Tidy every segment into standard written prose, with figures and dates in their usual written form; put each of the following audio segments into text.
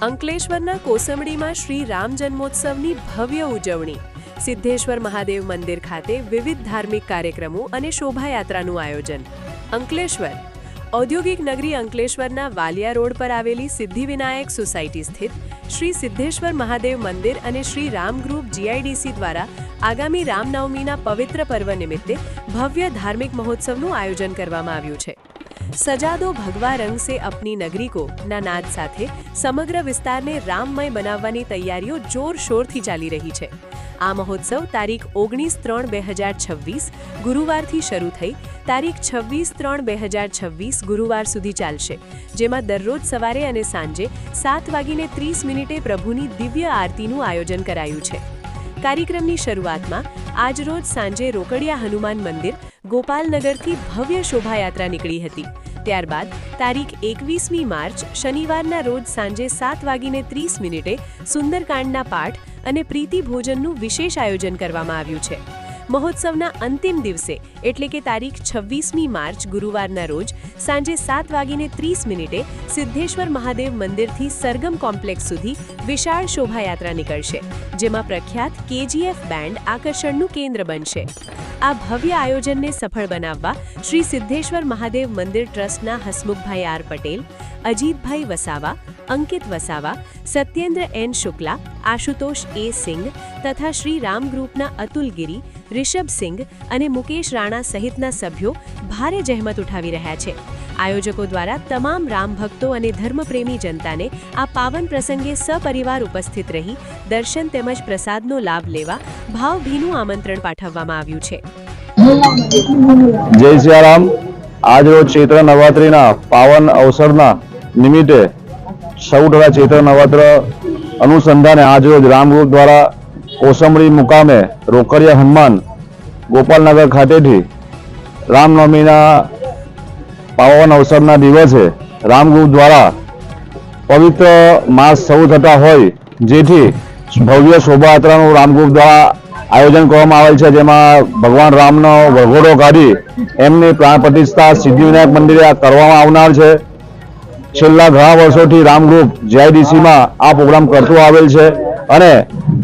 અંકલેશ્વરના કોસંબડીમાં શ્રી રામ જન્મોત્સવની ભવ્ય ઉજવણી। સિદ્ધેશ્વર મહાદેવ મંદિર ખાતે વિવિધ ધાર્મિક કાર્યક્રમો અને શોભાયાત્રાનું આયોજન। અંકલેશ્વર ઔદ્યોગિક નગરી અંકલેશ્વરના વાલિયા રોડ પર આવેલી સિદ્ધિવિનાયક સોસાયટી સ્થિત શ્રી સિદ્ધેશ્વર મહાદેવ મંદિર અને શ્રી રામ ગ્રુપ જીઆઈડીસી દ્વારા આગામી રામનવમીના પવિત્ર પર્વ નિમિત્તે ભવ્ય ધાર્મિક મહોત્સવનું આયોજન કરવામાં આવ્યું છે। सजा दो भगवा रंग से अपनी नगरी को ना नाद साथे समग्र विस्तार ने राममय बनाववानी तैयारीओ जोरशोरथी चाली रही है। आ महोत्सव तारीख 19/3/2026 गुरुवारथी शरू थई तारीख 26/3/2026 गुरुवार सुधी चालशे, जेमां दररोज सवारे अने सांजे 7:30 प्रभुनी दिव्य आरतीनुं आयोजन करायुं छे। कार्यक्रमनी शुरुआतमां આજરોજ સાંજે રોકડિયા હનુમાન મંદિર ગોપાલનગરથી ભવ્ય શોભાયાત્રા નીકળી હતી। ત્યારબાદ તારીખ 21મી માર્ચ શનિવારના રોજ સાંજે 7:30 સુંદરકાંડના પાઠ અને પ્રીતિ ભોજનનું વિશેષ આયોજન કરવામાં આવ્યું છે। મહોત્સવના અંતિમ દિવસે એટલે કે તારીખ 26મી માર્ચ ગુરુવારના રોજ સાંજે 7:30 સિદ્ધેશ્વર મહાદેવ મંદિરથી સરગમ કોમ્પ્લેક્સ સુધી વિશાળ શોભાયાત્રા નીકળશે, જેમાં પ્રખ્યાત કેજીએફ બેન્ડ આકર્ષણનું કેન્દ્ર બનશે। આ ભવ્ય આયોજનને સફળ બનાવવા શ્રી સિદ્ધેશ્વર મહાદેવ મંદિર ટ્રસ્ટના હસમુખભાઈ આર પટેલ, અજીતભાઈ વસાવા, અંકિત વસાવા, સત્યેન્દ્ર એન શુક્લા, આશુતોષ એ સિંઘ તથા શ્રી રામ ગ્રુપના અતુલ ગિરી, રિષભ સિંઘ અને મુકેશ રાણા સહિતના સભ્યો ભારે જહેમત ઉઠાવી રહ્યા છે। આયોજકો દ્વારા તમામ રામ ભક્તો અને ધર્મપ્રેમી જનતાને આ પાવન પ્રસંગે સપરિવાર ઉપસ્થિત રહી દર્શન તેમજ પ્રસાદનો લાભ લેવા ભાવભીનું આમંત્રણ પાઠવવામાં આવ્યું છે। જય સિયારામ। આજ રોજ ચૈત્ર નવરાત્રિના પાવન અવસરના નિમિત્તે 16 ચૈત્ર નવરાત્ર અનુસંધાને આજ રોજ રામ ગ્રુપ દ્વારા કોસંબડી મુકામે રોકડિયા હનુમાન ગોપાલનગર ખાતેથી રામનવમીના પાવન અવસરના દિવસે રામ ગ્રુપ દ્વારા પવિત્ર માસ શરૂ થતા હોય જેથી ભવ્ય શોભાયાત્રાનું રામ ગ્રુપ દ્વારા આયોજન કરવામાં આવેલ છે, જેમાં ભગવાન રામનો વરઘોડો કાઢી એમની પ્રાણ પ્રતિષ્ઠા સિદ્ધિવિનાયક મંદિરે કરવામાં આવનાર છે। છેલ્લા ઘણા વર્ષોથી રામ ગ્રુપ જીઆઈડીસીમાં આ પ્રોગ્રામ કરતું આવેલ છે અને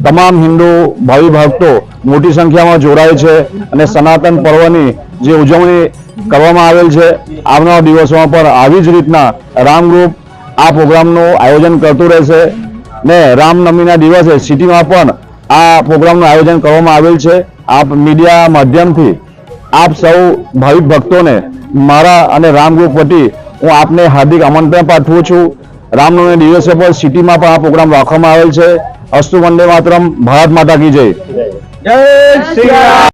તમામ હિન્દુ ભાવિ ભક્તો મોટી સંખ્યામાં જોડાય છે અને સનાતન પર્વની જે ઉજવણી કરવામાં આવેલ છે, આવનારા દિવસોમાં પણ આવી જ રીતના રામ ગ્રુપ આ પ્રોગ્રામનું આયોજન કરતું રહેશે ને રામનવમીના દિવસે સિટીમાં પણ આ પ્રોગ્રામનું આયોજન કરવામાં આવેલ છે। આપ મીડિયા માધ્યમથી આપ સૌ ભાવિક ભક્તોને મારા અને રામ ગ્રુપ વતી હું આપને હાર્દિક આમંત્રણ પાઠવું છું। રામનવમીના દિવસે પણ સિટીમાં પણ આ પ્રોગ્રામ રાખવામાં આવેલ છે। અસ્તુ વંદે માતરમ, ભારત માતા કી જય। જય શ્રી રામ।